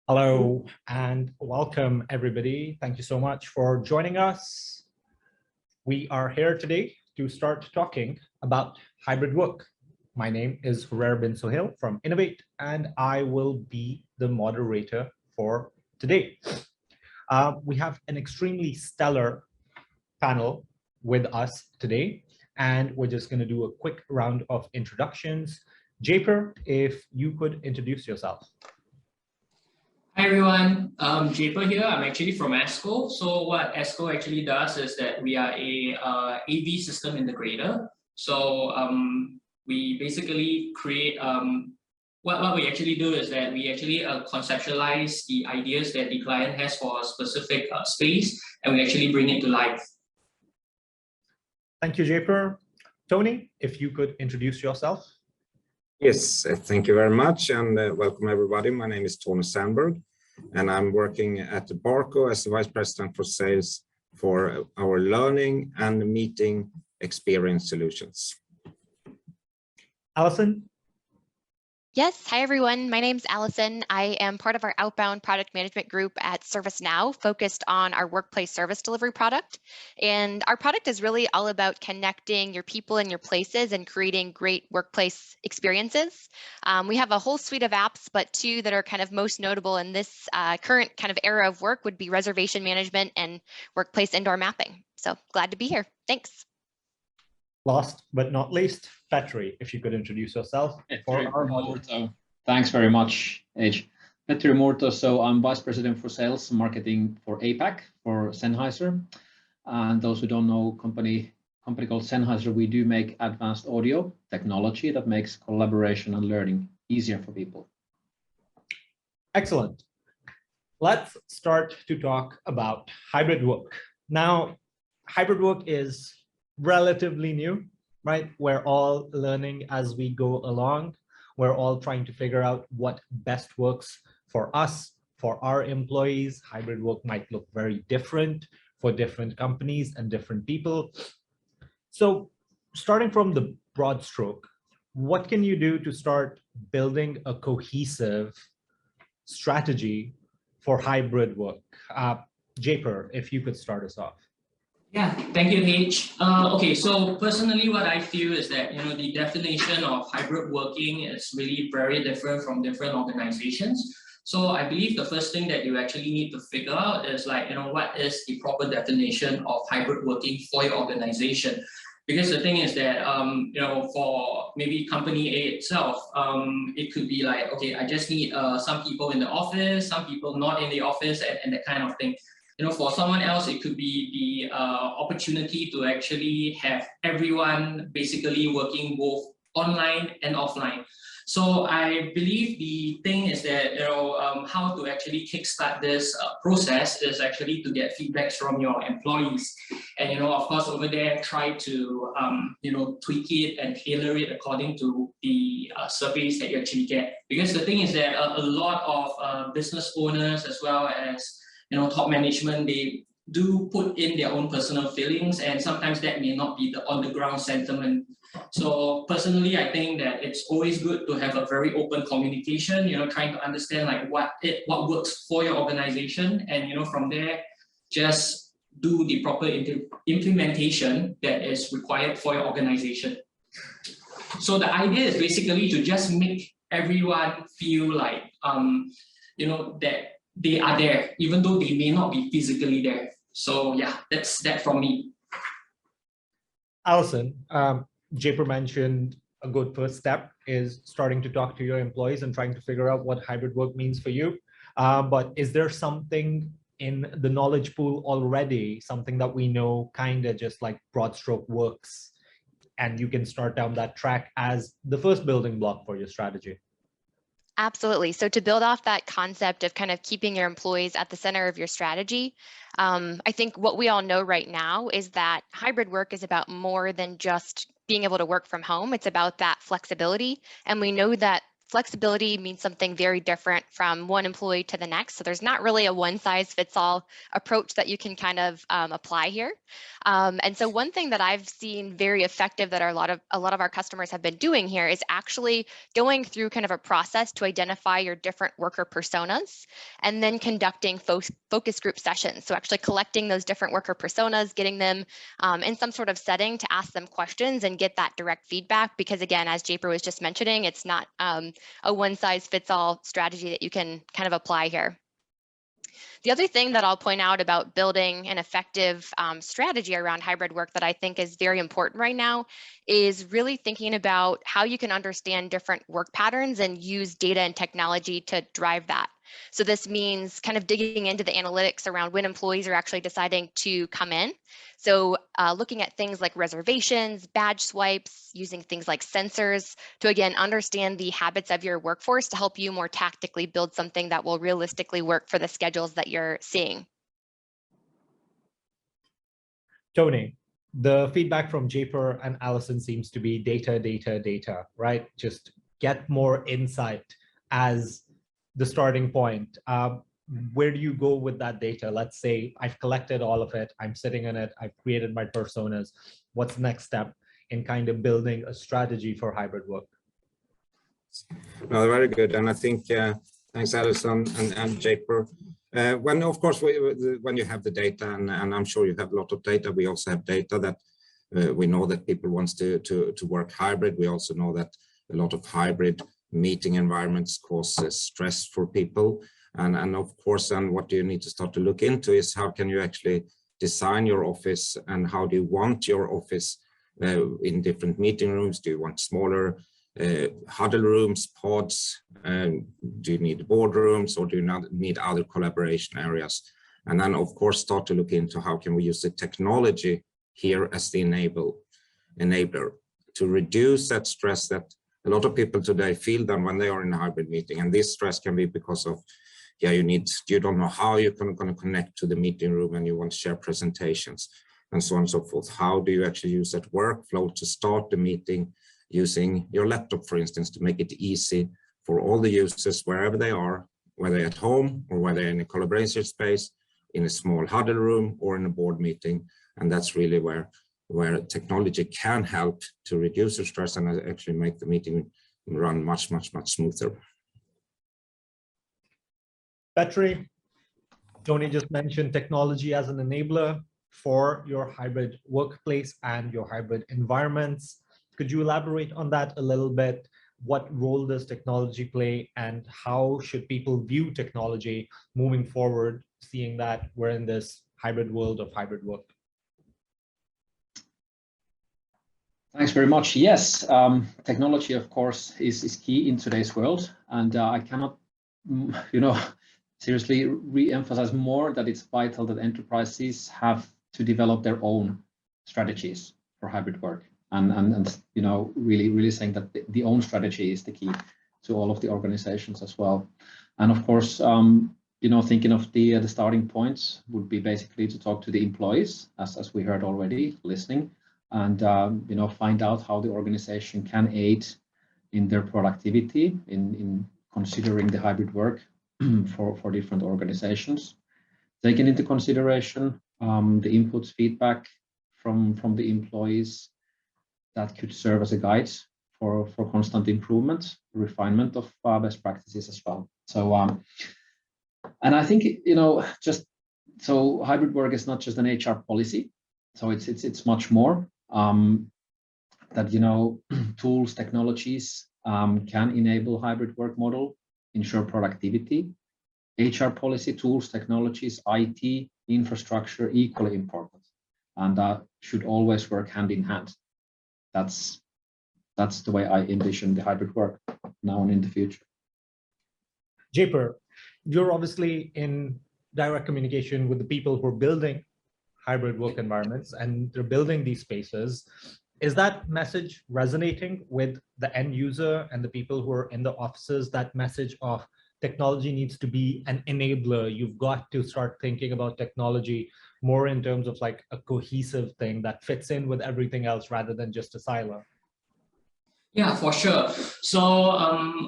Hello and welcome, everybody. Thank you so much for joining us. We are here today to start talking about hybrid work. My name is Hurer bin Sohail from Innovate, and I will be the moderator for today. We have an extremely stellar panel with us today, and we're just going to do a quick round of introductions. Japer, if you could introduce yourself. Hi everyone, Japer here. I'm actually from ESCO. So what ESCO actually does is that we are a AV system integrator. So we basically create, what we actually do is that we actually conceptualize the ideas that the client has for a specific space, and we actually bring it to life. Thank you, Japer. Tony, if you could introduce yourself. Yes, thank you very much, and welcome everybody. My name is Tony Sandberg, and I'm working at Barco as the Vice President for Sales for our learning and meeting experience solutions. Allison? Yes, hi everyone. My name's Allison. I am part of our outbound product management group at ServiceNow, focused on our workplace service delivery product. And our product is really all about connecting your people and your places and creating great workplace experiences. We have a whole suite of apps, but two that are kind of most notable in this current kind of era of work would be reservation management and workplace indoor mapping. So glad to be here. Thanks. Last but not least, Petri, if you could introduce yourself. Thanks very much, H. Petri Murto. So I'm Vice President for Sales and Marketing for APAC for Sennheiser. And those who don't know, company called Sennheiser, we do make advanced audio technology that makes collaboration and learning easier for people. Excellent. Let's start to talk about hybrid work. Now, hybrid work is relatively new, right? We're all learning as we go along. We're all trying to figure out what best works for us, for our employees. Hybrid work might look very different for different companies and different people. So starting from the broad stroke, what can you do to start building a cohesive strategy for hybrid work? Japer, if you could start us off. Yeah, thank you, H. Okay, so personally, what I feel is that the definition of hybrid working is really very different from different organizations. So I believe the first thing that you actually need to figure out is what is the proper definition of hybrid working for your organization? Because the thing is that for maybe company A itself, it could be like, okay, I just need some people in the office, some people not in the office, and that kind of thing. For someone else, it could be the opportunity to actually have everyone basically working both online and offline. So I believe the thing is that how to actually kickstart this process is actually to get feedbacks from your employees, and of course over there try to tweak it and tailor it according to the surveys that you actually get. Because the thing is that a lot of business owners as well as top management, they do put in their own personal feelings, and sometimes that may not be the on-the-ground sentiment. So personally, I think that it's always good to have a very open communication, trying to understand like what works for your organization, and from there, just do the proper implementation that is required for your organization. So the idea is basically to just make everyone feel like, that they are there, even though they may not be physically there. So yeah, that's that from me. Allison, Japer mentioned a good first step is starting to talk to your employees and trying to figure out what hybrid work means for you. But is there something in the knowledge pool already, something that we know kind of just like broad stroke works, and you can start down that track as the first building block for your strategy? Absolutely. So to build off that concept of kind of keeping your employees at the center of your strategy, I think what we all know right now is that hybrid work is about more than just being able to work from home. It's about that flexibility. And we know that flexibility means something very different from one employee to the next. So there's not really a one-size-fits-all approach that you can kind of apply here. And so one thing that I've seen very effective that a lot of our customers have been doing here is actually going through kind of a process to identify your different worker personas and then conducting focus group sessions. So actually collecting those different worker personas, getting them in some sort of setting to ask them questions and get that direct feedback. Because again, as Japer was just mentioning, it's not a one-size-fits-all strategy that you can kind of apply here. The other thing that I'll point out about building an effective strategy around hybrid work that I think is very important right now is really thinking about how you can understand different work patterns and use data and technology to drive that. So this means kind of digging into the analytics around when employees are actually deciding to come in. So looking at things like reservations, badge swipes, using things like sensors to, again, understand the habits of your workforce to help you more tactically build something that will realistically work for the schedules that you're seeing. Tony, the feedback from Japer and Allison seems to be data, data, data, right? Just get more insight as the starting point. Where do you go with that data? Let's say I've collected all of it, I'm sitting in it, I've created my personas. What's the next step in kind of building a strategy for hybrid work? No, very good. And I think, thanks, Alison and Japer. When, of course, when you have the data, and I'm sure you have a lot of data, we also have data that we know that people want to work hybrid. We also know that a lot of hybrid meeting environments causes stress for people. And of course, and what you need to start to look into is how can you actually design your office and how do you want your office in different meeting rooms? Do you want smaller huddle rooms, pods? Do you need boardrooms, or do you not need other collaboration areas? And then, of course, start to look into how can we use the technology here as the enabler to reduce that stress that a lot of people today feel them when they are in a hybrid meeting. And this stress can be because of, you don't know how you're going to connect to the meeting room and you want to share presentations and so on and so forth. How do you actually use that workflow to start the meeting using your laptop, for instance, to make it easy for all the users wherever they are, whether at home or whether in a collaboration space, in a small huddle room or in a board meeting. And that's really where technology can help to reduce the stress and actually make the meeting run much, much, much smoother. Petri, Tony just mentioned technology as an enabler for your hybrid workplace and your hybrid environments. Could you elaborate on that a little bit? What role does technology play and how should people view technology moving forward, seeing that we're in this hybrid world of hybrid work? Thanks very much. Yes, technology, of course, is key in today's world. And I cannot, seriously re-emphasize more that it's vital that enterprises have to develop their own strategies for hybrid work. And really saying that the own strategy is the key to all of the organizations as well. And of course, thinking of the starting points would be basically to talk to the employees, as we heard already, listening, and find out how the organization can aid in their productivity in considering the hybrid work for different organizations. Taking into consideration the inputs, feedback from the employees that could serve as a guide for constant improvement, refinement of best practices as well. So, and I think, so hybrid work is not just an HR policy. So it's much more that, tools, technologies can enable hybrid work model, ensure productivity. HR policy, tools, technologies, IT, infrastructure, equally important, and should always work hand in hand. That's the way I envision the hybrid work now and in the future. Japer, you're obviously in direct communication with the people who are building hybrid work environments and they're building these spaces. Is that message resonating with the end user and the people who are in the offices? That message of technology needs to be an enabler. You've got to start thinking about technology more in terms of like a cohesive thing that fits in with everything else rather than just a silo. Yeah, for sure. So,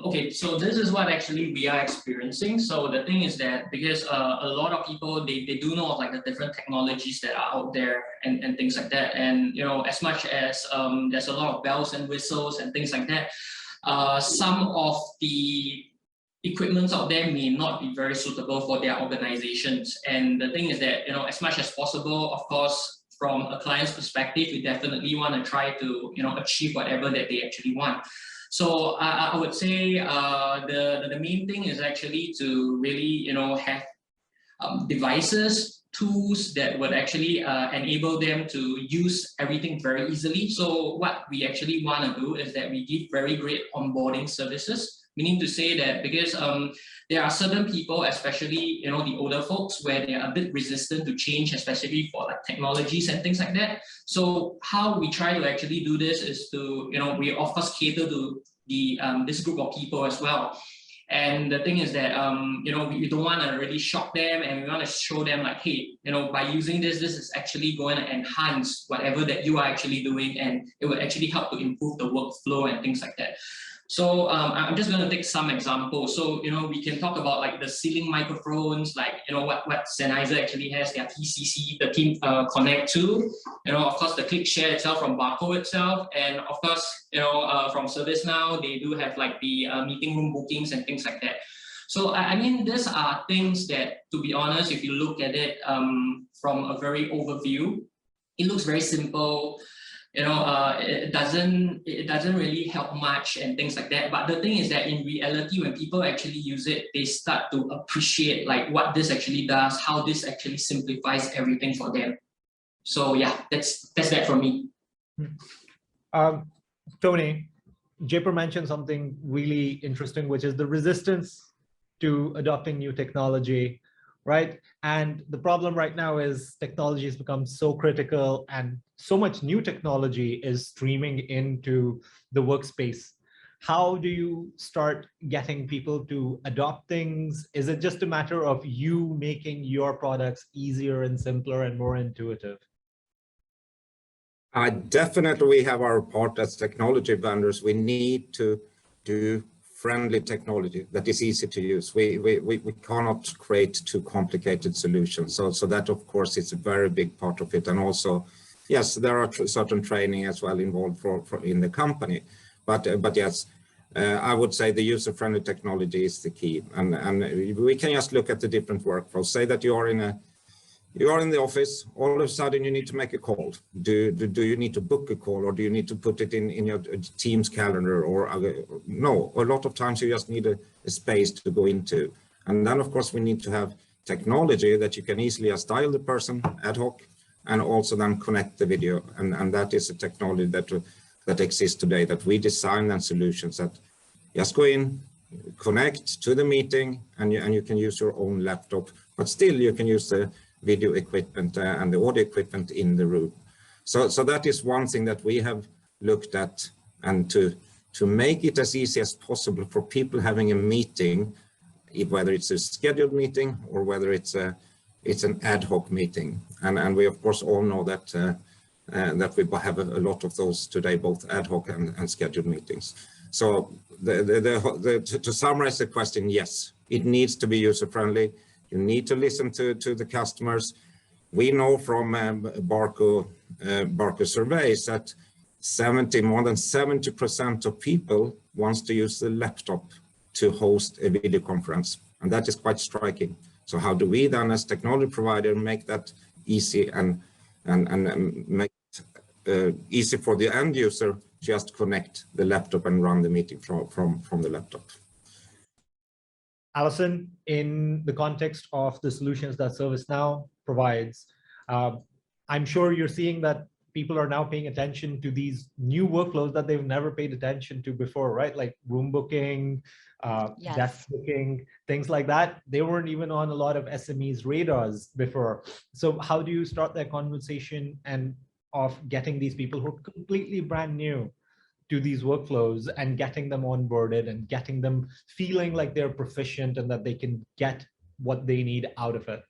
okay, so this is what actually we are experiencing. So the thing is that because a lot of people, they do know of like the different technologies that are out there and things like that. And, you know, as much as there's a lot of bells and whistles and things like that, some of the equipments out there may not be very suitable for their organizations. And the thing is that, you know, as much as possible, of course, from a client's perspective, we definitely want to try to, you know, achieve whatever that they actually want. So I would say the main thing is actually to really, you know, have devices, tools that would actually enable them to use everything very easily. So what we actually want to do is that we give very great onboarding services, meaning to say that because there are certain people, especially, you know, the older folks, where they are a bit resistant to change, especially for like technologies and things like that. So how we try to actually do this is to, you know, we of course cater to the this group of people as well. And the thing is that, you know, we don't want to really shock them, and we want to show them like, hey, you know, by using this, this is actually going to enhance whatever that you are actually doing, and it will actually help to improve the workflow and things like that. So I'm just going to take some examples. So, you know, we can talk about like the ceiling microphones, like, you know, what Sennheiser actually has, their TCC, the Team Connect 2, you know, of course, the click share itself from Barco itself. And of course, you know, from ServiceNow, they do have like the meeting room bookings and things like that. So, I mean, these are things that, to be honest, if you look at it from a very overview, it looks very simple. You know, it doesn't really help much and things like that. But the thing is that in reality, when people actually use it, they start to appreciate like what this actually does, how this actually simplifies everything for them. So yeah, that's that from me. Tony, Japer mentioned something really interesting, which is the resistance to adopting new technology, right? And the problem right now is technology has become so critical, and so much new technology is streaming into the workspace. How do you start getting people to adopt things? Is it just a matter of you making your products easier and simpler and more intuitive? Definitely, we have our part as technology vendors. We need to do friendly technology that is easy to use. We cannot create too complicated solutions. So that, of course, is a very big part of it. And also, yes, there are certain training as well involved in the company. But yes, I would say the user-friendly technology is the key. And we can just look at the different workflows. Say that you are in the office, all of a sudden you need to make a call. Do you need to book a call, or do you need to put it in your Teams calendar? Or no, a lot of times you just need a space to go into. And then of course we need to have technology that you can easily just dial the person ad hoc, and also then connect the video. And that is a technology that exists today, that we design and solutions that just go in, connect to the meeting, and you can use your own laptop, but still you can use the video equipment and the audio equipment in the room. So that is one thing that we have looked at, and to make it as easy as possible for people having a meeting, whether it's a scheduled meeting or whether it's an ad hoc meeting. And we of course all know that that we have a lot of those today, both ad hoc and scheduled meetings. So to summarize the question, yes, it needs to be user-friendly. You need to listen to the customers. We know from Barco surveys that more than 70% of people wants to use the laptop to host a video conference, and that is quite striking. So how do we then, as technology provider, make that easy and make it easy for the end user, just connect the laptop and run the meeting from the laptop? Allison, in the context of the solutions that ServiceNow provides, I'm sure you're seeing that people are now paying attention to these new workflows that they've never paid attention to before, right? Like room booking, Yes. desk booking, things like that. They weren't even on a lot of SMEs' radars before. So how do you start that conversation and of getting these people who are completely brand new to these workflows and getting them onboarded and getting them feeling like they're proficient and that they can get what they need out of it?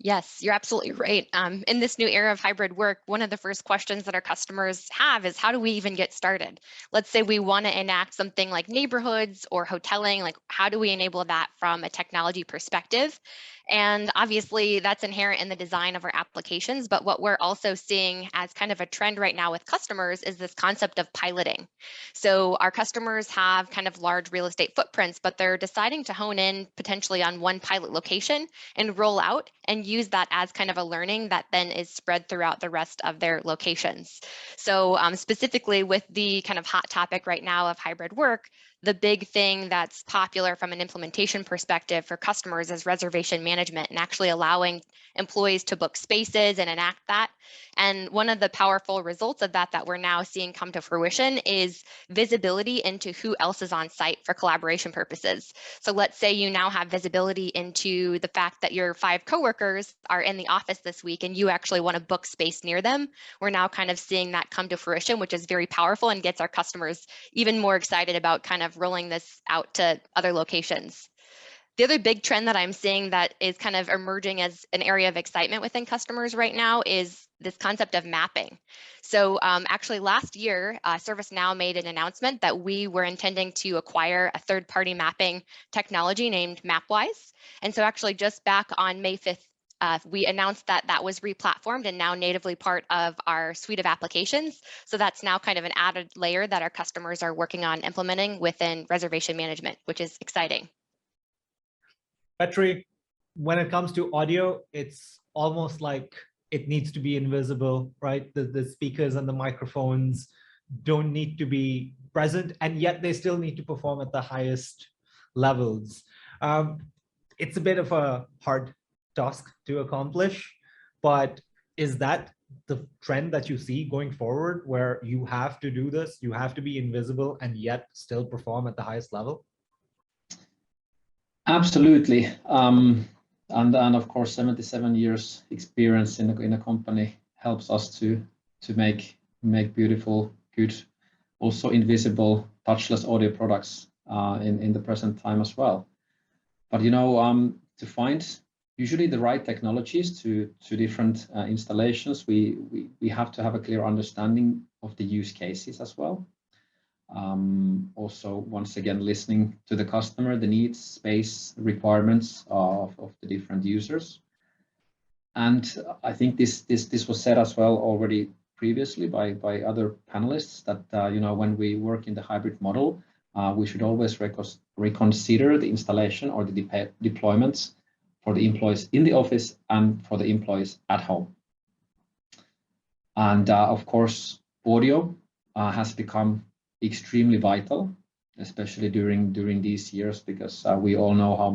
Yes, you're absolutely right. In this new era of hybrid work, one of the first questions that our customers have is how do we even get started? Let's say we want to enact something like neighborhoods or hoteling, like how do we enable that from a technology perspective? And obviously that's inherent in the design of our applications, but what we're also seeing as kind of a trend right now with customers is this concept of piloting. So our customers have kind of large real estate footprints, but they're deciding to hone in potentially on one pilot location and roll out and use that as kind of a learning that then is spread throughout the rest of their locations. So specifically with the kind of hot topic right now of hybrid work, the big thing that's popular from an implementation perspective for customers is reservation management and actually allowing employees to book spaces and enact that. And one of the powerful results of that we're now seeing come to fruition is visibility into who else is on site for collaboration purposes. So let's say you now have visibility into the fact that your 5 coworkers are in the office this week and you actually want to book space near them. We're now kind of seeing that come to fruition, which is very powerful and gets our customers even more excited about kind of rolling this out to other locations. The other big trend that I'm seeing that is kind of emerging as an area of excitement within customers right now is this concept of mapping. So actually last year, ServiceNow made an announcement that we were intending to acquire a third-party mapping technology named Mapwise. And so actually just back on May 5th, we announced that that was replatformed and now natively part of our suite of applications. So that's now kind of an added layer that our customers are working on implementing within reservation management, which is exciting. Petri, when it comes to audio, it's almost like it needs to be invisible, right? The speakers and the microphones don't need to be present, and yet they still need to perform at the highest levels. It's a bit of a hard task to accomplish, but is that the trend that you see going forward, where you have to do this, you have to be invisible and yet still perform at the highest level? Absolutely. And of course, 77 years experience in a company helps us to make beautiful, good, also invisible, touchless audio products in the present time as well. But you know, to find usually the right technologies to different installations, we have to have a clear understanding of the use cases as well. Also, once again, listening to the customer, the needs, space requirements of the different users. And I think this was said as well already previously by other panelists that you know, when we work in the hybrid model, we should always reconsider the installation or the deployments for the employees in the office and for the employees at home. And of course, audio has become extremely vital, especially during these years, because we all know how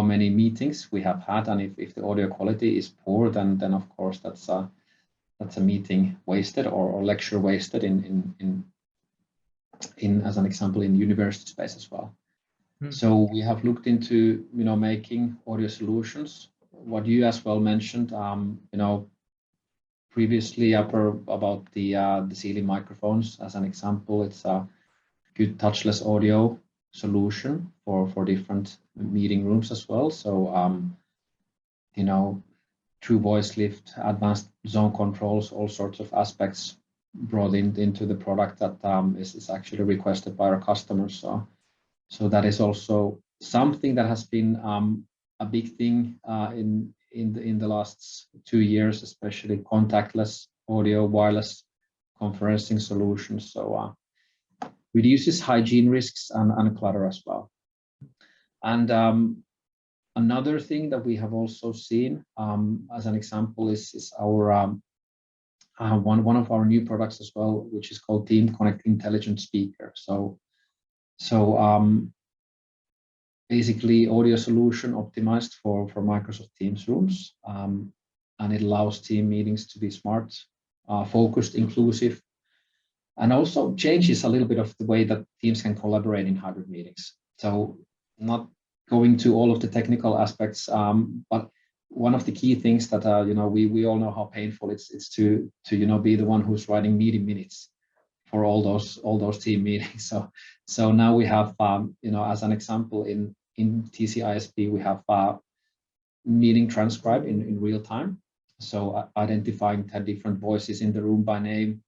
many meetings we have had, and if the audio quality is poor, then of course that's a meeting wasted or lecture wasted in as an example in university space as well. So we have looked into, you know, making audio solutions. What you as well mentioned, you know, previously about the ceiling microphones as an example. It's a good touchless audio solution for different meeting rooms as well. So you know, true voice lift, advanced zone controls, all sorts of aspects brought into the product that is actually requested by our customers. So that is also something that has been a big thing in the last 2 years, especially contactless audio, wireless conferencing solutions. So reduces hygiene risks and clutter as well. And another thing that we have also seen as an example is our one of our new products as well, which is called Team Connect Intelligent Speaker. So basically audio solution optimized for Microsoft Teams rooms, and it allows team meetings to be smart, focused, inclusive, and also changes a little bit of the way that teams can collaborate in hybrid meetings. So not going to all of the technical aspects, but one of the key things that you know, we all know how painful it's to you know, be the one who's writing meeting minutes for all those team meetings. So now we have you know, as an example in TCISP, we have meeting transcribed in real time. So identifying 10 different voices in the room by name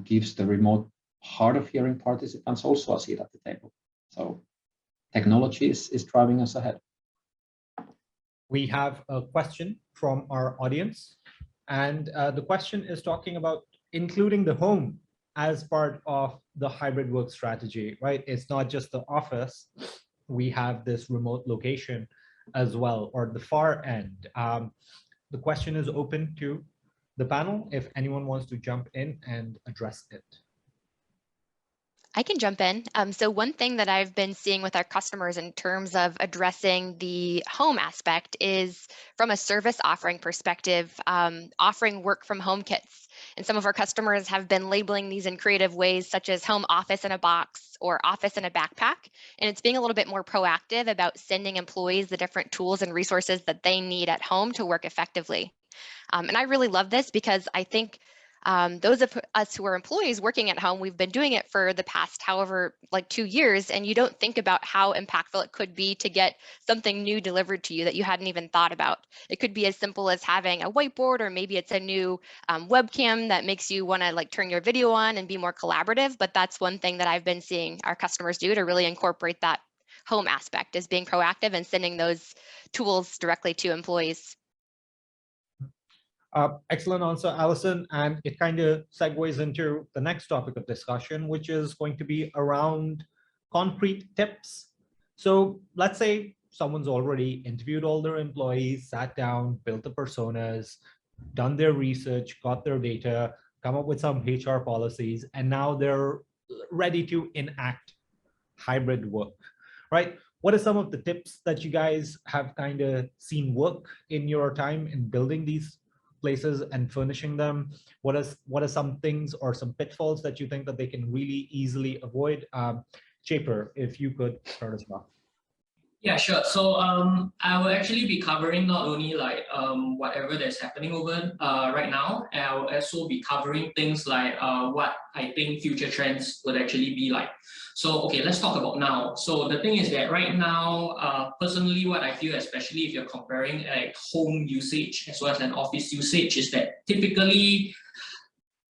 gives the remote hard of hearing participants also a seat at the table. So technology is driving us ahead. We have a question from our audience, and the question is talking about including the home as part of the hybrid work strategy, right? It's not just the office. We have this remote location as well, or the far end. The question is open to the panel if anyone wants to jump in and address it. I can jump in. So one thing that I've been seeing with our customers in terms of addressing the home aspect is from a service offering perspective, offering work from home kits. And some of our customers have been labeling these in creative ways, such as home office in a box or office in a backpack. And it's being a little bit more proactive about sending employees the different tools and resources that they need at home to work effectively. And I really love this because I think those of us who are employees working at home, we've been doing it for the past like 2 years, and you don't think about how impactful it could be to get something new delivered to you that you hadn't even thought about. It could be as simple as having a whiteboard, or maybe it's a new webcam that makes you want to like turn your video on and be more collaborative. But that's one thing that I've been seeing our customers do to really incorporate that home aspect, is being proactive and sending those tools directly to employees. Excellent answer, Alison. And it kind of segues into the next topic of discussion, which is going to be around concrete tips. So let's say someone's already interviewed all their employees, sat down, built the personas, done their research, got their data, come up with some HR policies, and now they're ready to enact hybrid work, right? What are some of the tips that you guys have kind of seen work in your time in building these places and furnishing them? What are some things or some pitfalls that you think that they can really easily avoid? Chaper, if you could start us off. Yeah, sure. So I will actually be covering not only like whatever that's happening over right now, I will also be covering things like what I think future trends would actually be like. So, okay, let's talk about now. So the thing is that right now, personally, what I feel, especially if you're comparing like home usage as well as an office usage, is that typically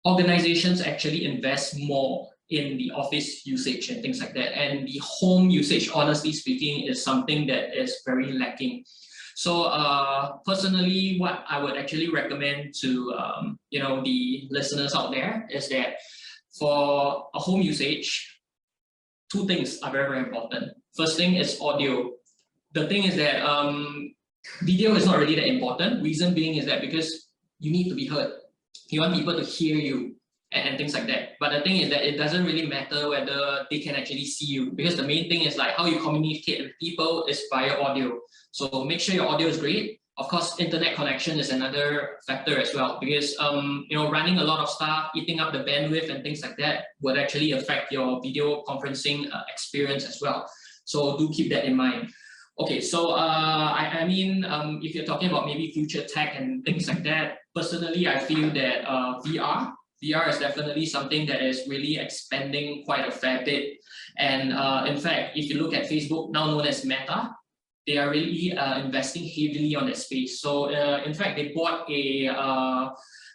organizations actually invest more in the office usage and things like that. And the home usage, honestly speaking, is something that is very lacking. So personally, what I would actually recommend to the listeners out there is that for a home usage, 2 things are very, very important. First thing is audio. The thing is that video is not really that important. Reason being is that because you need to be heard. You want people to hear you and things like that. But the thing is that it doesn't really matter whether they can actually see you, because the main thing is like how you communicate with people is via audio. So make sure your audio is great. Of course, internet connection is another factor as well, because running a lot of stuff, eating up the bandwidth and things like that would actually affect your video conferencing experience as well. So do keep that in mind. Okay, so I mean, if you're talking about maybe future tech and things like that, personally, I feel that VR is definitely something that is really expanding quite a fair bit. And in fact, if you look at Facebook, now known as Meta, they are really investing heavily on that space. So in fact, they bought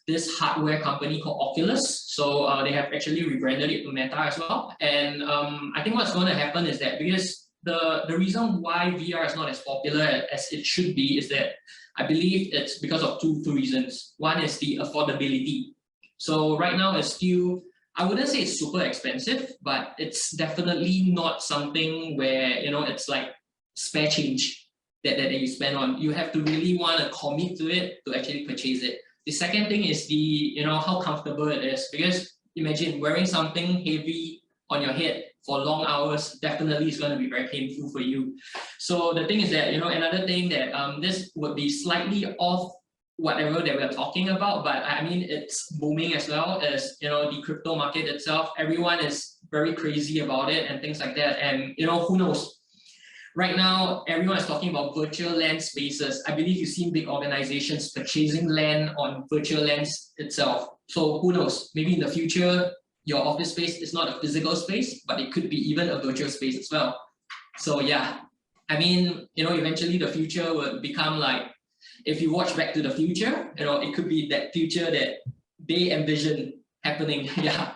this hardware company called Oculus. So they have actually rebranded it to Meta as well. And I think what's going to happen is that because the reason why VR is not as popular as it should be is that I believe it's because of two reasons. One is the affordability. So right now it's still, I wouldn't say it's super expensive, but it's definitely not something where, it's like spare change that you spend on. You have to really want to commit to it to actually purchase it. The second thing is the, how comfortable it is, because imagine wearing something heavy on your head for long hours definitely is going to be very painful for you. So the thing is that, another thing that this would be slightly off whatever that we're talking about, but I mean, it's booming as well as, the crypto market itself. Everyone is very crazy about it and things like that. And, who knows? Right now, everyone is talking about virtual land spaces. I believe you've seen big organizations purchasing land on virtual lands itself. So who knows? Maybe in the future, your office space is not a physical space, but it could be even a virtual space as well. So yeah, I mean, eventually the future will become like if you watch Back to the Future, it could be that future that they envision happening. Yeah.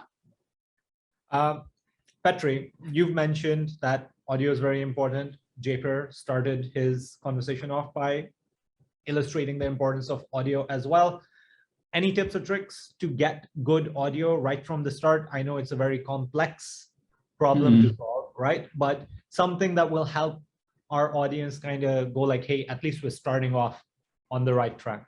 Petri, you've mentioned that audio is very important. Japer started his conversation off by illustrating the importance of audio as well. Any tips or tricks to get good audio right from the start? I know it's a very complex problem to solve, right? But something that will help our audience kind of go like, hey, at least we're starting off on the right track.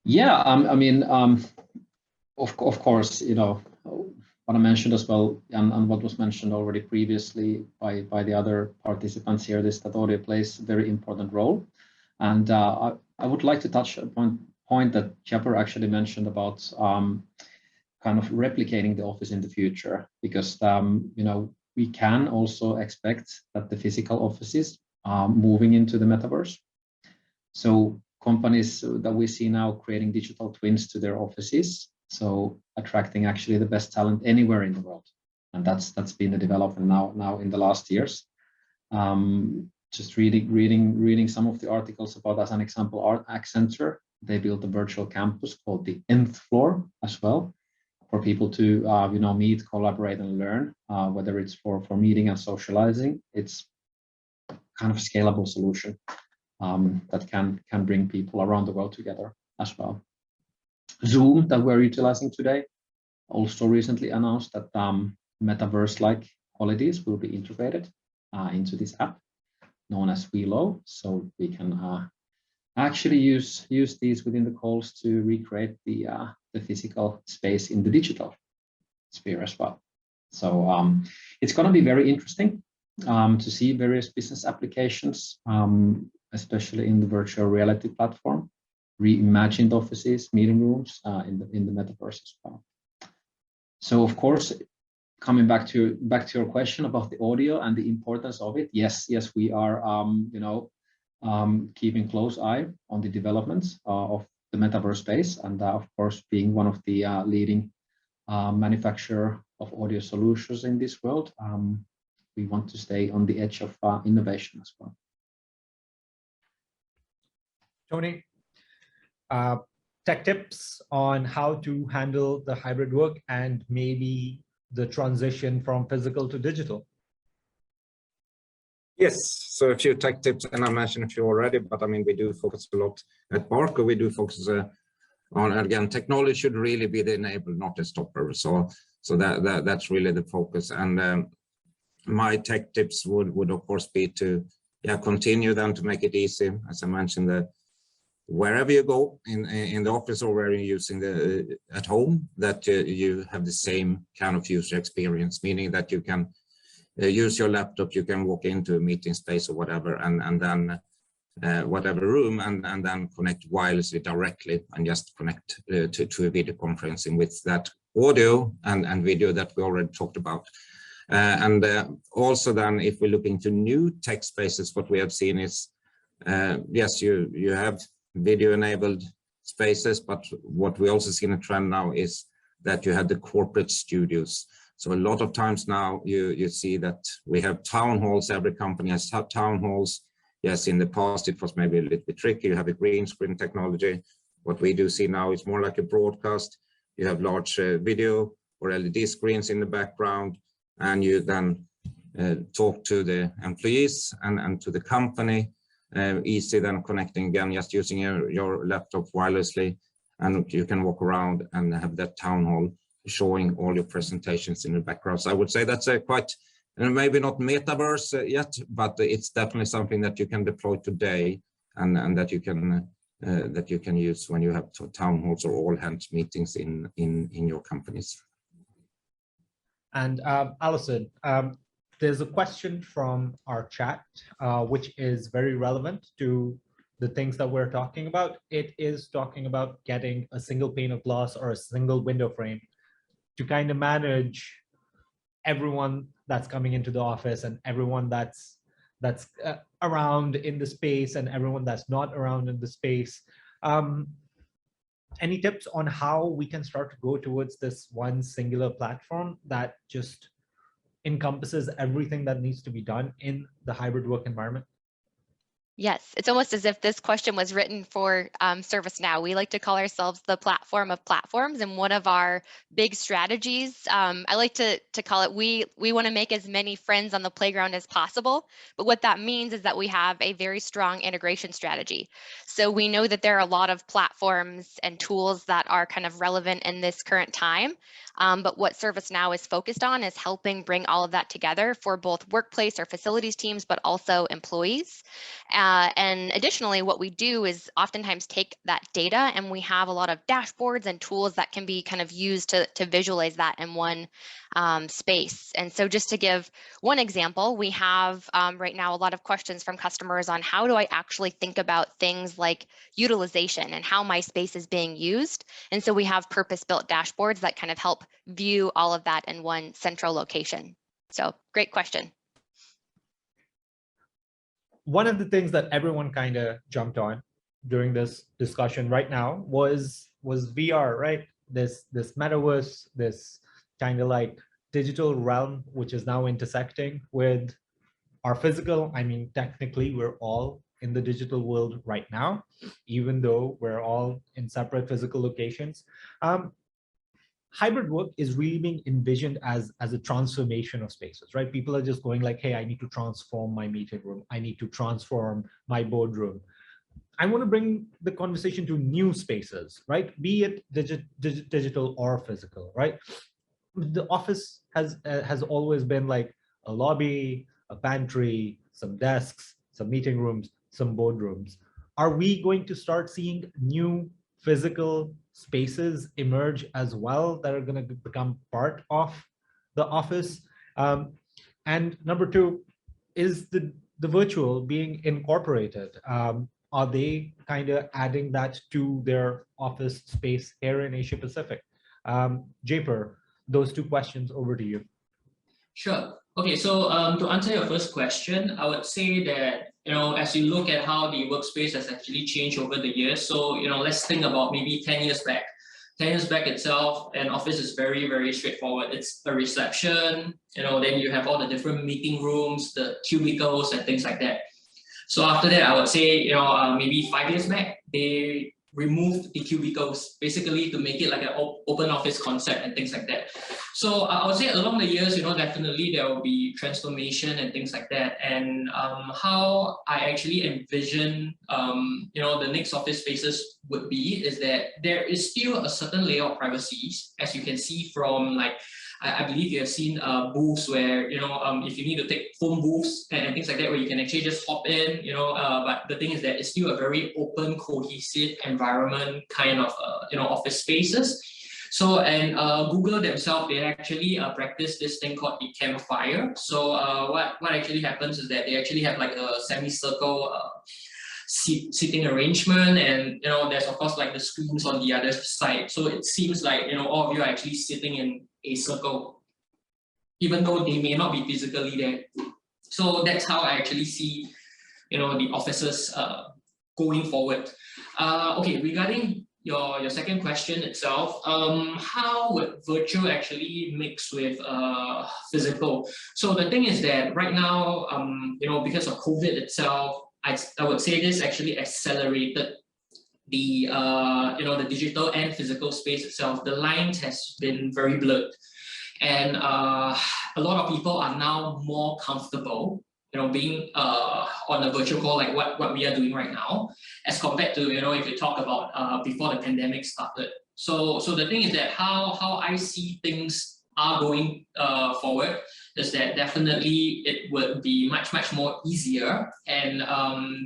Yeah, I mean, of course, what I mentioned as well, and what was mentioned already previously by the other participants here, is that audio plays a very important role. And I would like to touch upon a point that Japer actually mentioned about kind of replicating the office in the future, because we can also expect that the physical offices are moving into the metaverse. So companies that we see now creating digital twins to their offices, so attracting actually the best talent anywhere in the world, and that's been the development now in the last years. Just reading some of the articles about, as an example, Accenture, they built a virtual campus called the Nth Floor as well, for people to meet, collaborate, and learn. Whether it's for meeting and socializing, it's kind of a scalable solution that can bring people around the world together as well. Zoom, that we're utilizing today, also recently announced that metaverse-like qualities will be integrated into this app known as Velo, so we can actually use these within the calls to recreate the physical space in the digital sphere as well. So it's going to be very interesting to see various business applications, especially in the virtual reality platform, reimagined offices, meeting rooms in the metaverse as well. So of course, coming back to your question about the audio and the importance of it, yes, we are keeping close eye on the developments of the metaverse space, and of course, being one of the leading manufacturer of audio solutions in this world, we want to stay on the edge of innovation as well. Tony, tech tips on how to handle the hybrid work and maybe the transition from physical to digital. Yes, so a few tech tips, and I mentioned a few already, but I mean, we do focus a lot at Barco. We do focus on, again, technology should really be the enabler, not the stopper. So that's really the focus. And my tech tips would of course be to continue then to make it easy, as I mentioned, that wherever you go in the office or where you're using the at home, that you have the same kind of user experience, meaning that you can use your laptop, you can walk into a meeting space or whatever, and then whatever room, and then connect wirelessly directly and just connect to a video conferencing with that audio and video that we already talked about. And also then, if we look into new tech spaces, what we have seen is, yes, you have video enabled spaces, but what we also see in a trend now is that you have the corporate studios. So a lot of times now you see that we have town halls. Every company has town halls. Yes, in the past it was maybe a little bit tricky. You have a green screen technology. What we do see now is more like a broadcast. You have large video or LED screens in the background, and you then talk to the employees and to the company. Easy then connecting again, just using your laptop wirelessly, and you can walk around and have that town hall showing all your presentations in the background. So I would say that's a quite, maybe not metaverse yet, but it's definitely something that you can deploy today, and that you can use when you have town halls or all hands meetings in your companies. And Alison, there's a question from our chat, which is very relevant to the things that we're talking about. It is talking about getting a single pane of glass or a single window frame to kind of manage everyone that's coming into the office and everyone that's around in the space and everyone that's not around in the space. Any tips on how we can start to go towards this one singular platform that just encompasses everything that needs to be done in the hybrid work environment? Yes, it's almost as if this question was written for ServiceNow. We like to call ourselves the platform of platforms, and one of our big strategies, I like to call it, we want to make as many friends on the playground as possible. But what that means is that we have a very strong integration strategy. So we know that there are a lot of platforms and tools that are kind of relevant in this current time. But what ServiceNow is focused on is helping bring all of that together for both workplace or facilities teams, but also employees. And additionally, what we do is oftentimes take that data, and we have a lot of dashboards and tools that can be kind of used to visualize that in one space. And so just to give one example, we have right now a lot of questions from customers on how do I actually think about things like utilization and how my space is being used. And so we have purpose-built dashboards that kind of help view all of that in one central location. So great question. One of the things that everyone kind of jumped on during this discussion right now was VR, right? This metaverse, this kind of like digital realm, which is now intersecting with our physical. I mean, technically, we're all in the digital world right now, even though we're all in separate physical locations. Hybrid work is really being envisioned as a transformation of spaces, right? People are just going like, hey, I need to transform my meeting room. I need to transform my boardroom. I want to bring the conversation to new spaces, right? Be it digital or physical, right? The office has always been like a lobby, a pantry, some desks, some meeting rooms, some boardrooms. Are we going to start seeing new physical spaces emerge as well that are going to become part of the office? And number two, is the virtual being incorporated? Are they kind of adding that to their office space here in Asia Pacific? Japer, those two questions over to you. Sure. Okay, so to answer your first question, I would say that, as you look at how the workspace has actually changed over the years, so, let's think about maybe 10 years back. 10 years back itself, an office is very, very straightforward. It's a reception, then you have all the different meeting rooms, the cubicles and things like that. So after that, I would say, maybe 5 years back, they removed the cubicles basically to make it like an open office concept and things like that. So I would say along the years, definitely there will be transformation and things like that. And how I actually envision, the next office spaces would be is that there is still a certain layer of privacy, as you can see from like, I believe you have seen booths where, if you need to take phone booths and things like that, where you can actually just hop in, but the thing is that it's still a very open, cohesive environment kind of, office spaces. So, and Google themselves, they actually practice this thing called the campfire. So what actually happens is that they actually have like a semicircle seating arrangement, and there's of course like the screens on the other side. So it seems like all of you are actually sitting in a circle, even though they may not be physically there. So that's how I actually see the offices going forward. Okay, regarding your second question itself, how would virtual actually mix with physical? So the thing is that right now, because of COVID itself, I would say this actually accelerated the the digital and physical space itself. The lines has been very blurred, and a lot of people are now more comfortable being on a virtual call like what we are doing right now, as compared to if you talk about before the pandemic started. So the thing is that how I see things are going forward is that definitely it would be much more easier, and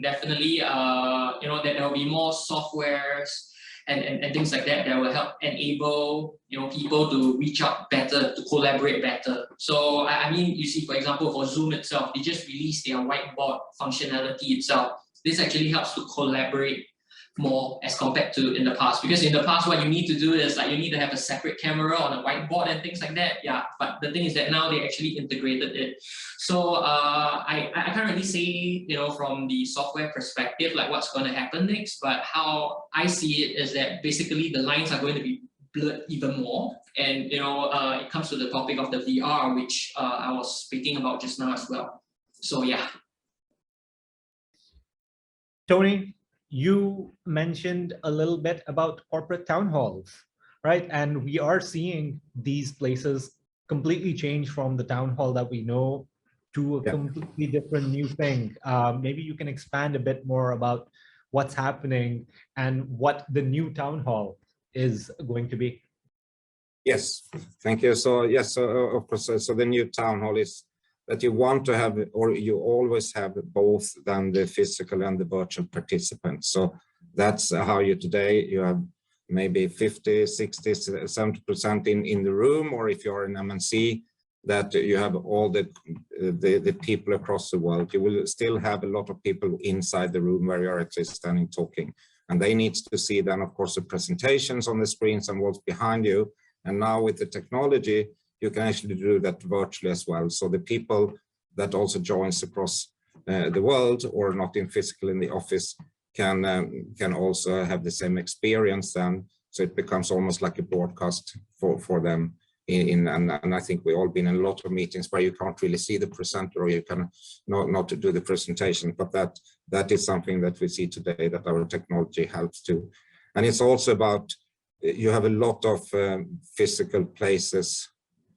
definitely that there will be more softwares and things like that that will help enable people to reach out better, to collaborate better. So I mean, you see, for example, for Zoom itself, they just released their whiteboard functionality itself. This actually helps to collaborate more as compared to in the past, because in the past what you need to do is like you need to have a separate camera on a whiteboard and things like that. Yeah, but the thing is that now they actually integrated it. So I can't really say from the software perspective like what's going to happen next, but how I see it is that basically the lines are going to be blurred even more, and it comes to the topic of the VR, which I was speaking about just now as well. So yeah. Tony, you mentioned a little bit about corporate town halls, right? And we are seeing these places completely change from the town hall that we know to a completely different new thing. Maybe you can expand a bit more about what's happening and what the new town hall is going to be. Yes, thank you. So yes, so of course, so the new town hall is that you want to have, or you always have both than the physical and the virtual participants. So that's how you today, you have maybe 50, 60, 70% in the room, or if you're in MNC, that you have all the people across the world. You will still have a lot of people inside the room where you're actually standing talking. And they need to see then, of course, the presentations on the screens and what's behind you. And now with the technology, you can actually do that virtually as well. So the people that also joins across the world or not in physical in the office can also have the same experience then. So it becomes almost like a broadcast for them. And I think we've all been in a lot of meetings where you can't really see the presenter or you can not do the presentation, but that is something that we see today that our technology helps to. And it's also about, you have a lot of physical places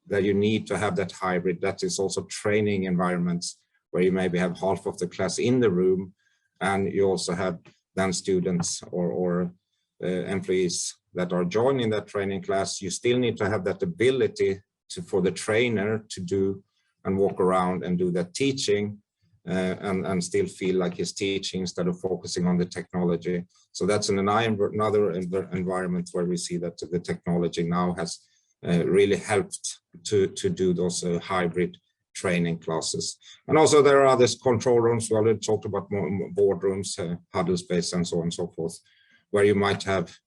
that you need to have that hybrid. That is also training environments where you maybe have half of the class in the room, and you also have then students or employees that are joining that training class. You still need to have that ability for the trainer to do and walk around and do that teaching and still feel like he's teaching instead of focusing on the technology. So that's another environment where we see that the technology now has really helped to do those hybrid training classes. And also there are other control rooms. We already talked about more boardrooms, huddle space and so on and so forth, where you might have,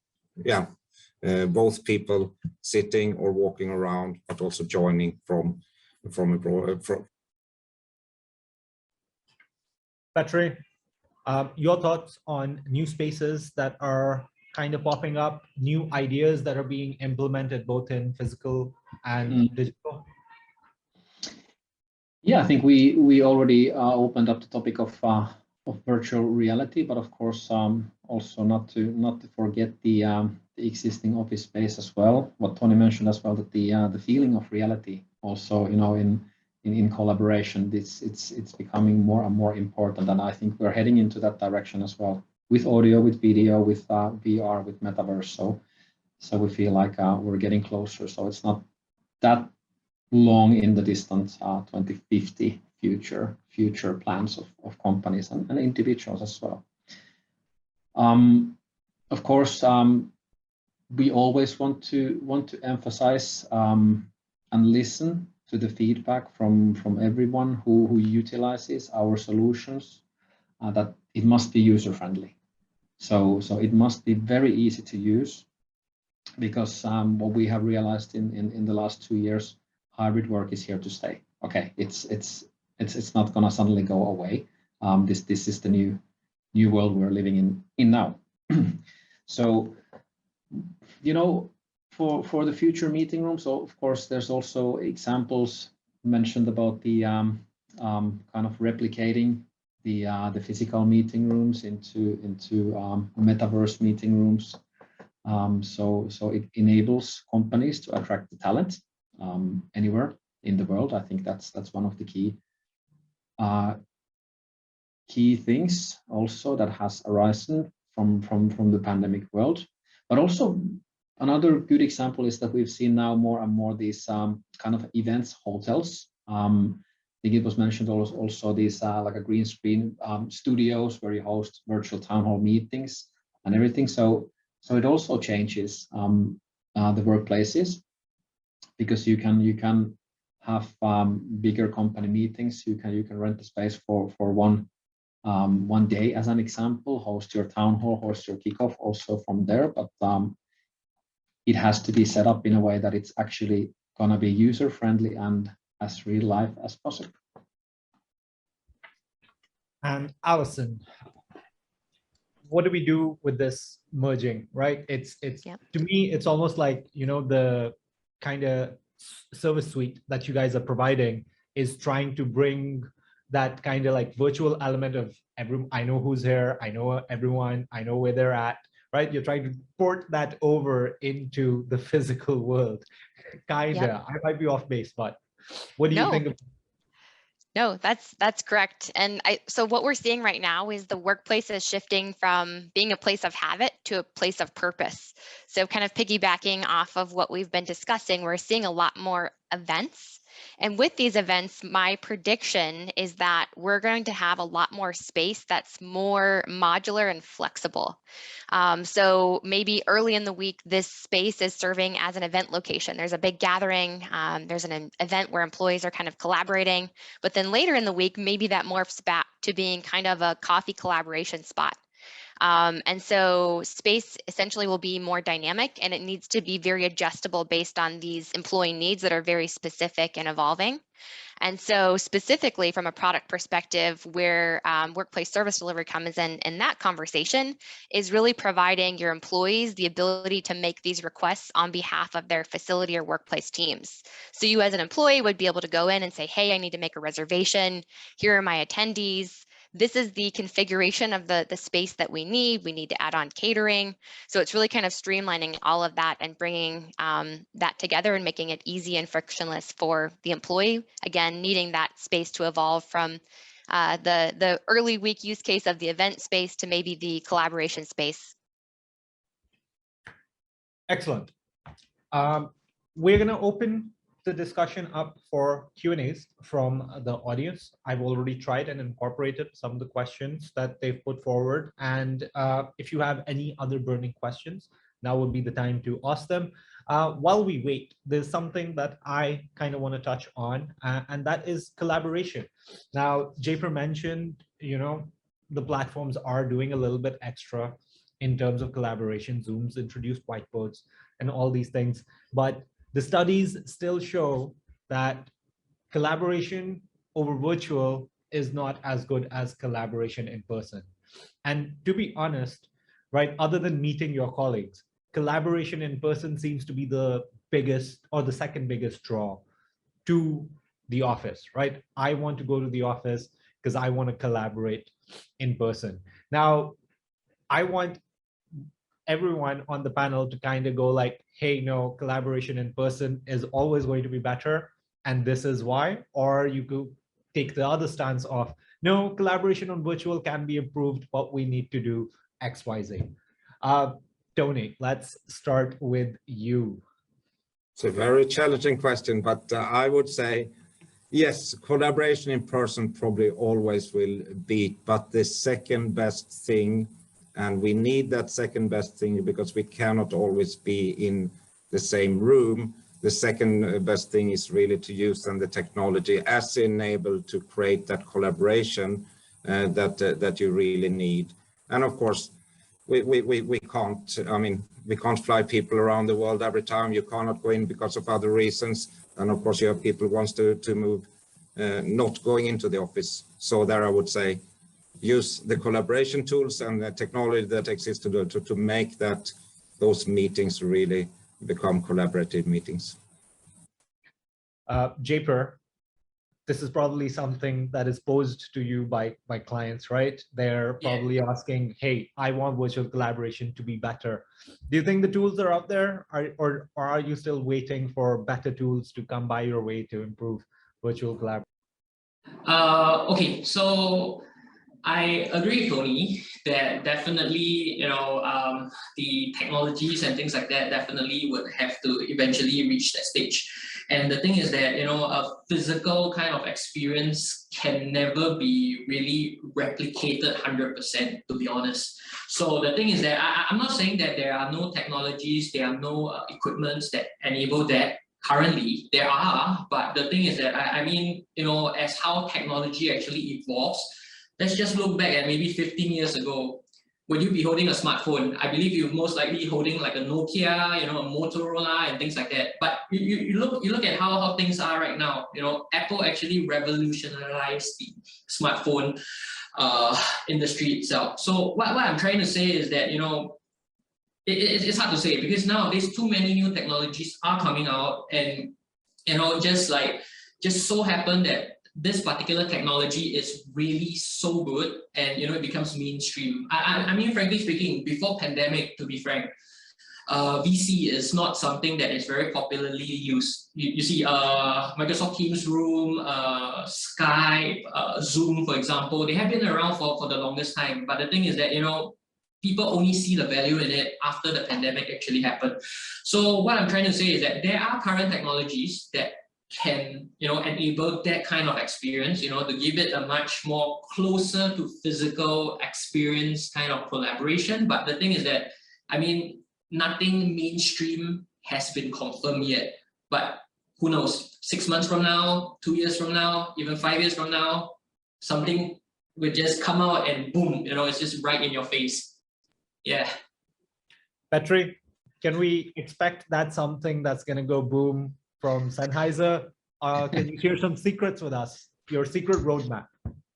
both people sitting or walking around, but also joining from abroad. Petri, your thoughts on new spaces that are kind of popping up, new ideas that are being implemented both in physical and digital? Yeah, I think we already opened up the topic of virtual reality, but of course also not to forget the existing office space as well. What Tony mentioned as well, that the feeling of reality also, in collaboration, it's becoming more and more important, and I think we're heading into that direction as well, with audio, with video, with VR, with metaverse. So we feel like we're getting closer. So it's not that long in the distant 2050 future plans of companies and individuals as well. Of course, we always want to emphasize and listen to the feedback from everyone who utilizes our solutions, that it must be user friendly. So it must be very easy to use, because what we have realized in the last 2 years, hybrid work is here to stay. Okay, it's not gonna suddenly go away. This is the new world we're living in now. So, for the future meeting rooms, so of course there's also examples mentioned about the kind of replicating the physical meeting rooms into metaverse meeting rooms. So it enables companies to attract the talent anywhere in the world. I think that's one of the key things also that has arisen from the pandemic world. But also another good example is that we've seen now more and more these kind of events hotels. I think it was mentioned also these like a green screen studios where you host virtual town hall meetings and everything. So it also changes the workplaces, because you can have bigger company meetings. You can rent the space for one day, as an example, host your town hall, host your kickoff also from there. But it has to be set up in a way that it's actually gonna be user friendly and as real life as possible. And Allison, what do we do with this merging, right? It's to me, it's almost like, the kind of service suite that you guys are providing is trying to bring that kind of like virtual element of I know who's here, I know everyone, I know where they're at, right? You're trying to port that over into the physical world. Kinda. I might be off base, but what do you think of? No, that's correct. And so what we're seeing right now is the workplace is shifting from being a place of habit to a place of purpose. So kind of piggybacking off of what we've been discussing, we're seeing a lot more events. And with these events, my prediction is that we're going to have a lot more space that's more modular and flexible. So maybe early in the week, this space is serving as an event location. There's a big gathering. There's an event where employees are kind of collaborating. But then later in the week, maybe that morphs back to being kind of a coffee collaboration spot. And so space essentially will be more dynamic, and it needs to be very adjustable based on these employee needs that are very specific and evolving. And so specifically from a product perspective, where workplace service delivery comes in that conversation is really providing your employees the ability to make these requests on behalf of their facility or workplace teams. So you as an employee would be able to go in and say, hey, I need to make a reservation. Here are my attendees. This is the configuration of the space that we need. We need to add on catering. So it's really kind of streamlining all of that and bringing that together and making it easy and frictionless for the employee. Again, needing that space to evolve from the early week use case of the event space to maybe the collaboration space. Excellent. We're going to open the discussion up for Q&As from the audience. I've already tried and incorporated some of the questions that they've put forward. And if you have any other burning questions, now would be the time to ask them. While we wait, there's something that I kind of want to touch on, and that is collaboration. Now, Japer mentioned, the platforms are doing a little bit extra in terms of collaboration. Zoom's introduced whiteboards and all these things, but the studies still show that collaboration over virtual is not as good as collaboration in person. And to be honest, right, other than meeting your colleagues, collaboration in person seems to be the biggest or the second biggest draw to the office, right? I want to go to the office because I want to collaborate in person. Now, I want everyone on the panel to kind of go like, hey, no, collaboration in person is always going to be better, and this is why. Or you could take the other stance of, no, collaboration on virtual can be improved, but we need to do X, Y, Z. Tony, let's start with you. It's a very challenging question, but I would say, yes, collaboration in person probably always will beat, but the second best thing, and we need that second best thing because we cannot always be in the same room. The second best thing is really to use the technology as enable to create that collaboration that you really need. And of course, we can't, we can't fly people around the world every time. You cannot go in because of other reasons. And of course, you have people who wants to move, not going into the office. So there I would say, use the collaboration tools and the technology that exists to make those meetings really become collaborative meetings. Japer, this is probably something that is posed to you by clients, right? They're probably asking, hey, I want virtual collaboration to be better. Do you think the tools are out there, or are you still waiting for better tools to come by your way to improve virtual collaboration? Okay, so I agree, Tony, that definitely, the technologies and things like that definitely would have to eventually reach that stage. And the thing is that, a physical kind of experience can never be really replicated 100%, to be honest. So the thing is that I'm not saying that there are no technologies, there are no equipments that enable that. Currently, there are, but the thing is that, as how technology actually evolves, let's just look back at maybe 15 years ago. Would you be holding a smartphone? I believe you're most likely holding like a Nokia, a Motorola and things like that. But you look at how things are right now. Apple actually revolutionized the smartphone industry itself. So what I'm trying to say is that, it's hard to say because nowadays too many new technologies are coming out, and just so happen that this particular technology is really so good, and it becomes mainstream. I mean, frankly speaking, before pandemic, to be frank, VC is not something that is very popularly used. You see, Microsoft Teams Room, Skype, Zoom, for example, they have been around for the longest time. But the thing is that, people only see the value in it after the pandemic actually happened. So what I'm trying to say is that there are current technologies that can, enable that kind of experience, to give it a much more closer to physical experience kind of collaboration. But the thing is that, I mean, nothing mainstream has been confirmed yet. But who knows, 6 months from now, 2 years from now, even 5 years from now, something will just come out and boom, it's just right in your face. Yeah. Petri, can we expect that something that's going to go boom from Sennheiser? Can you share some secrets with us? Your secret roadmap?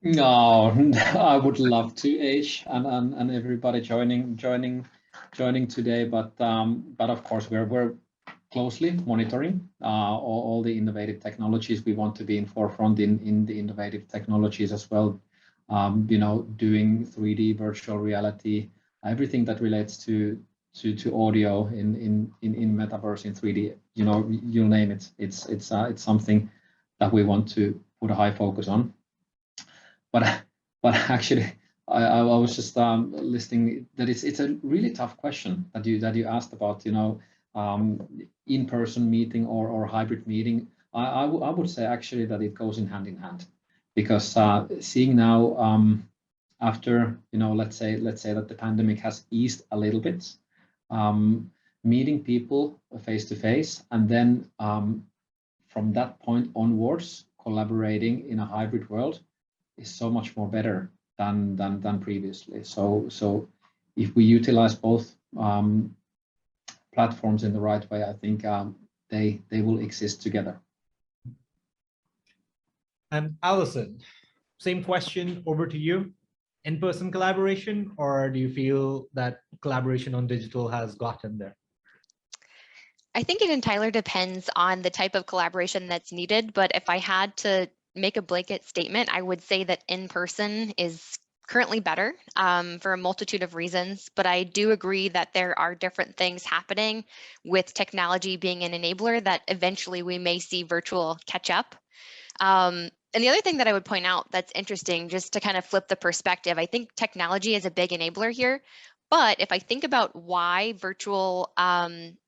No, I would love to, H, and everybody joining today. But of course, we're closely monitoring all the innovative technologies. We want to be in forefront in the innovative technologies as well. Doing 3D virtual reality, everything that relates to audio in metaverse, in 3D, you name it. It's something that we want to put a high focus on. But actually, I was just listening that it's a really tough question that you asked about, in-person meeting or hybrid meeting. I would say actually that it goes in hand, because seeing now after let's say that the pandemic has eased a little bit, meeting people face to face, and then from that point onwards, collaborating in a hybrid world is so much more better than previously. So if we utilize both platforms in the right way, I think they will exist together. And Alison, same question over to you. In-person collaboration, or do you feel that collaboration on digital has gotten there? I think it entirely depends on the type of collaboration that's needed. But if I had to make a blanket statement, I would say that in-person is currently better for a multitude of reasons. But I do agree that there are different things happening with technology being an enabler that eventually we may see virtual catch up. And the other thing that I would point out that's interesting, just to kind of flip the perspective, I think technology is a big enabler here. But if I think about why virtual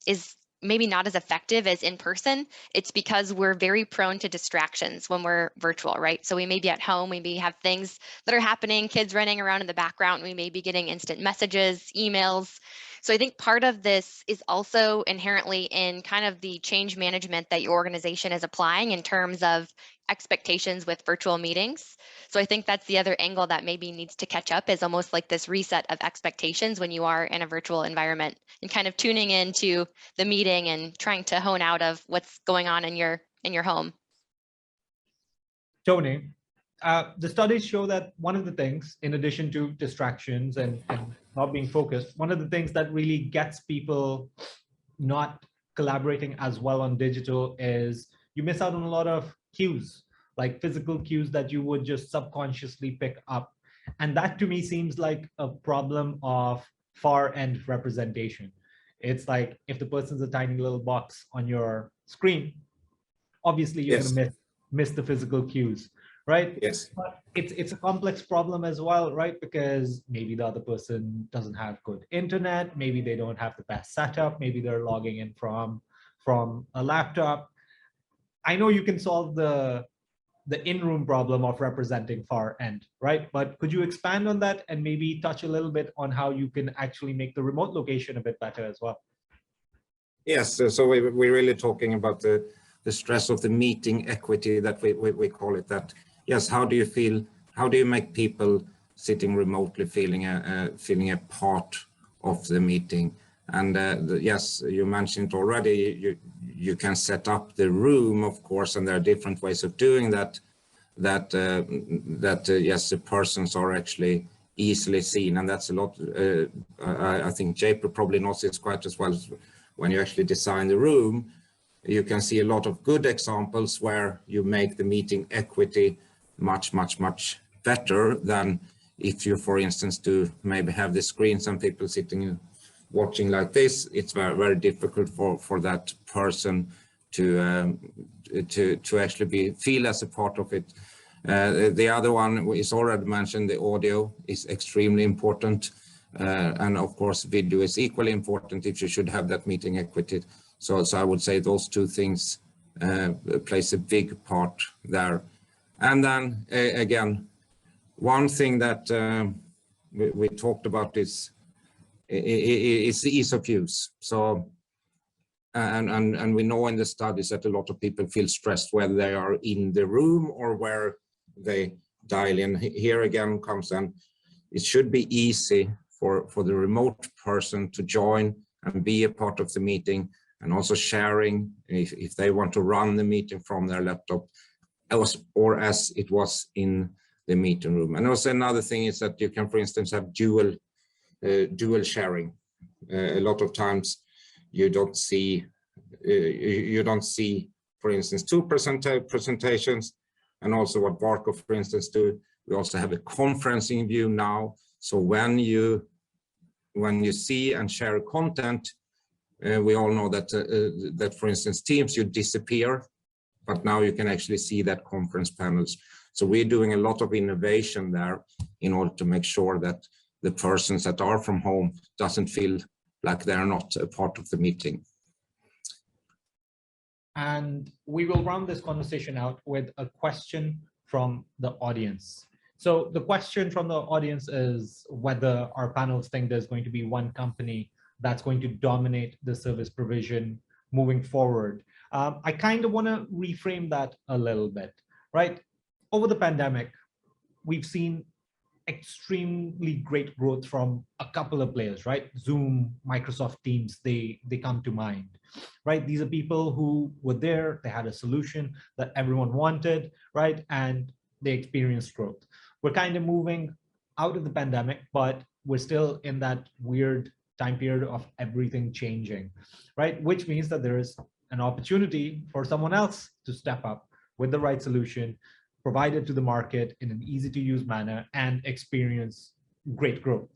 is maybe not as effective as in person, it's because we're very prone to distractions when we're virtual, right? So we may be at home, we may have things that are happening, kids running around in the background, we may be getting instant messages, emails. So I think part of this is also inherently in kind of the change management that your organization is applying in terms of expectations with virtual meetings. So I think that's the other angle that maybe needs to catch up, is almost like this reset of expectations when you are in a virtual environment, and kind of tuning into the meeting and trying to hone out of what's going on in your home. Tony, the studies show that one of the things, in addition to distractions and not being focused, one of the things that really gets people not collaborating as well on digital is you miss out on a lot of cues, like physical cues that you would just subconsciously pick up. And that to me seems like a problem of far end representation. It's like if the person's a tiny little box on your screen, obviously you're going to miss the physical cues, right? Yes. But it's a complex problem as well, right? Because maybe the other person doesn't have good internet, maybe they don't have the best setup, maybe they're logging in from a laptop. I know you can solve the in-room problem of representing far end, right? But could you expand on that and maybe touch a little bit on how you can actually make the remote location a bit better as well? Yes, so we're really talking about the stress of the meeting equity that we call it. That, yes, how do you make people sitting remotely feeling a part of the meeting? And yes, you mentioned already, you can set up the room, of course, and there are different ways of doing that. Yes, the persons are actually easily seen, and that's a lot. I think Japer probably knows this quite as well as when you actually design the room. you can see a lot of good examples where you make the meeting equity much better than if you, for instance, do maybe have the screen, some people sitting watching like this. It's very difficult for that person to actually feel as a part of it. The other one is already mentioned. The audio is extremely important, and of course video is equally important if you should have that meeting equity. So I would say those two things plays a big part there. And then again, one thing that we talked about is the ease of use. So and we know in the studies that a lot of people feel stressed whether they are in the room or where they dial in. Here again comes in, it should be easy for the remote person to join and be a part of the meeting, and also sharing if they want to run the meeting from their laptop or as it was in the meeting room. And also another thing is that you can, for instance, have dual sharing. A lot of times you don't see, for instance, two presentations. And also what Barco, for instance, do, we also have a conferencing view now. So when you see and share content, we all know that that, for instance, Teams, you disappear, but now you can actually see that conference panels. So we're doing a lot of innovation there in order to make sure that the persons that are from home doesn't feel like they're not a part of the meeting. And we will round this conversation out with a question from the audience. So the question from the audience is whether our panels think there's going to be one company that's going to dominate the service provision moving forward. I kind of want to reframe that a little bit, right? Over the pandemic, we've seen extremely great growth from a couple of players, right? Zoom, Microsoft Teams, they come to mind, right? These are people who were there, they had a solution that everyone wanted, right? And they experienced growth. We're kind of moving out of the pandemic, but we're still in that weird time period of everything changing, right? Which means that there is an opportunity for someone else to step up with the right solution, provide it to the market in an easy to use manner, and experience great growth.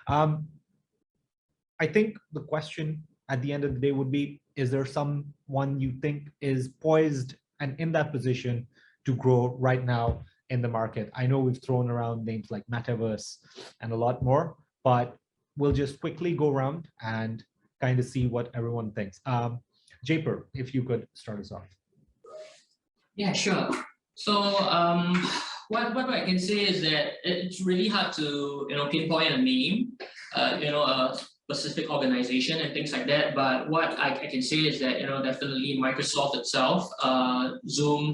I think the question at the end of the day would be, is there someone you think is poised and in that position to grow right now in the market? I know we've thrown around names like Metaverse and a lot more, but we'll just quickly go around and kind of see what everyone thinks. Japer, if you could start us off. Yeah, sure. So what I can say is that it's really hard to pinpoint a name, a specific organization and things like that. But what I can say is that definitely Microsoft itself, Zoom,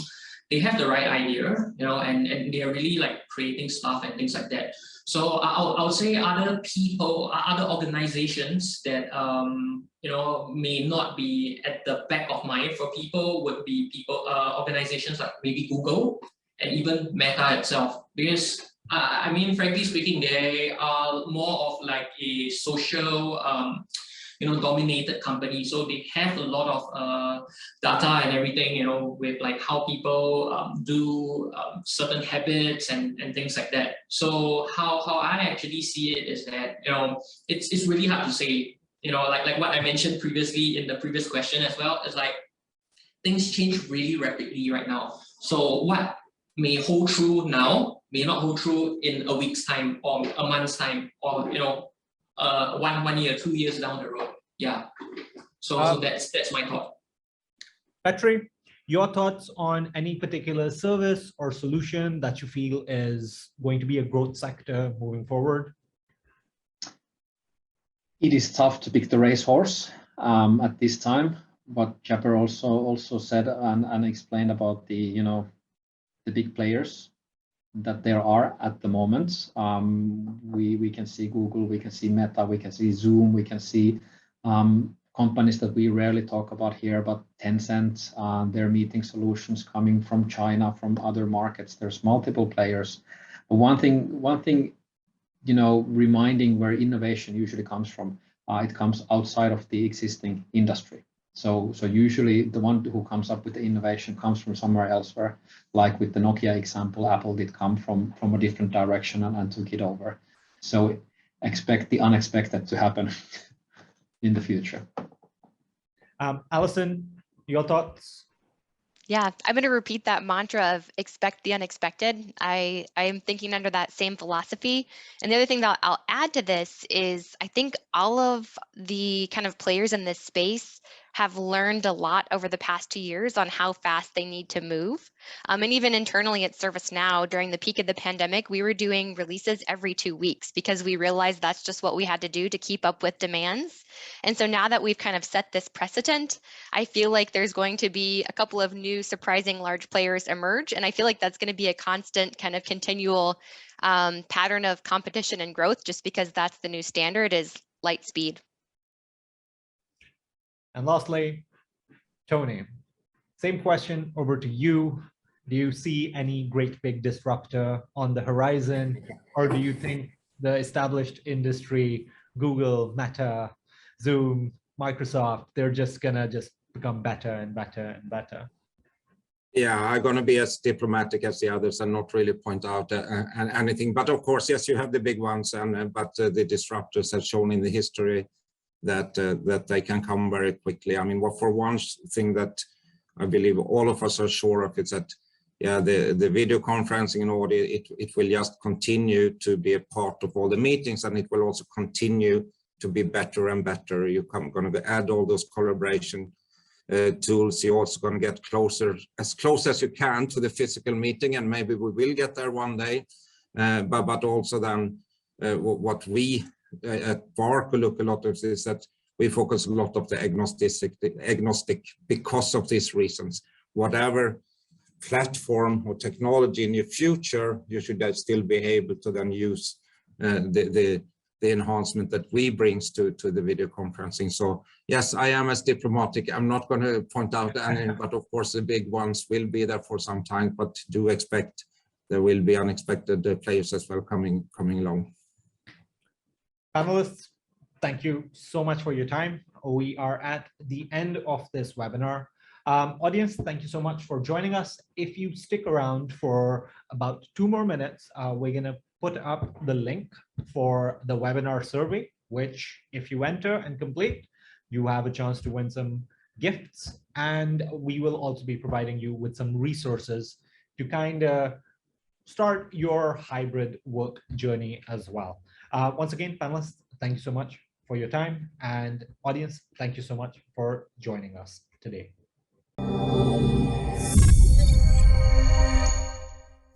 they have the right idea, and they are really like creating stuff and things like that. So I would say other people, other organizations that may not be at the back of mind for people would be organizations like maybe Google and even Meta itself, because I mean, frankly speaking, they are more of like a social dominated company. So they have a lot of data and everything, with like how people do certain habits and things like that. So how I actually see it is that, it's really hard to say, like what I mentioned previously in the previous question as well, is like things change really rapidly right now. So what may hold true now may not hold true in a week's time or a month's time, or 1 year, 2 years down the road. Yeah. So that's my thought. Petri, your thoughts on any particular service or solution that you feel is going to be a growth sector moving forward? It is tough to pick the racehorse at this time. What Japper also said and explained about the big players that there are at the moment. We can see Google, we can see Meta, we can see Zoom, we can see companies that we rarely talk about here, but Tencent, their meeting solutions coming from China, from other markets. There's multiple players. But one thing, reminding where innovation usually comes from, it comes outside of the existing industry. So usually the one who comes up with the innovation comes from somewhere elsewhere. Like with the Nokia example, Apple did come from a different direction and took it over. So expect the unexpected to happen in the future. Alison, your thoughts? Yeah, I'm going to repeat that mantra of expect the unexpected. I am thinking under that same philosophy. And the other thing that I'll add to this is I think all of the kind of players in this space have learned a lot over the past 2 years on how fast they need to move. And even internally at ServiceNow, during the peak of the pandemic, we were doing releases every 2 weeks because we realized that's just what we had to do to keep up with demands. And so now that we've kind of set this precedent, I feel like there's going to be a couple of new surprising large players emerge. And I feel like that's going to be a constant kind of continual pattern of competition and growth, just because that's the new standard is light speed. And lastly, Tony, same question over to you. Do you see any great big disruptor on the horizon, or do you think the established industry, Google, Meta, Zoom, Microsoft, they're just gonna become better and better and better? Yeah, I'm going to be as diplomatic as the others and not really point out anything. But of course, yes, you have the big ones, but the disruptors have shown in the history that they can come very quickly. I mean, well, for one thing that I believe all of us are sure of is that, yeah, the video conferencing and audio, it will just continue to be a part of all the meetings, and it will also continue to be better and better. You're going to add all those collaboration tools. You're also going to get as close as you can to the physical meeting, and maybe we will get there one day. But also then what we at Barco look a lot of is that we focus a lot of the agnostic because of these reasons. Whatever platform or technology in your future, you should still be able to then use the enhancement that we brings to the video conferencing. So yes, I am as diplomatic. I'm not going to point out any, but of course the big ones will be there for some time, but do expect there will be unexpected players as well coming along. Panelists, thank you so much for your time. We are at the end of this webinar. Audience, thank you so much for joining us. If you stick around for about 2 more minutes, we're going to put up the link for the webinar survey, which if you enter and complete, you have a chance to win some gifts. And we will also be providing you with some resources to kind of start your hybrid work journey as well. Once again, panelists, thank you so much for your time. And audience, thank you so much for joining us today.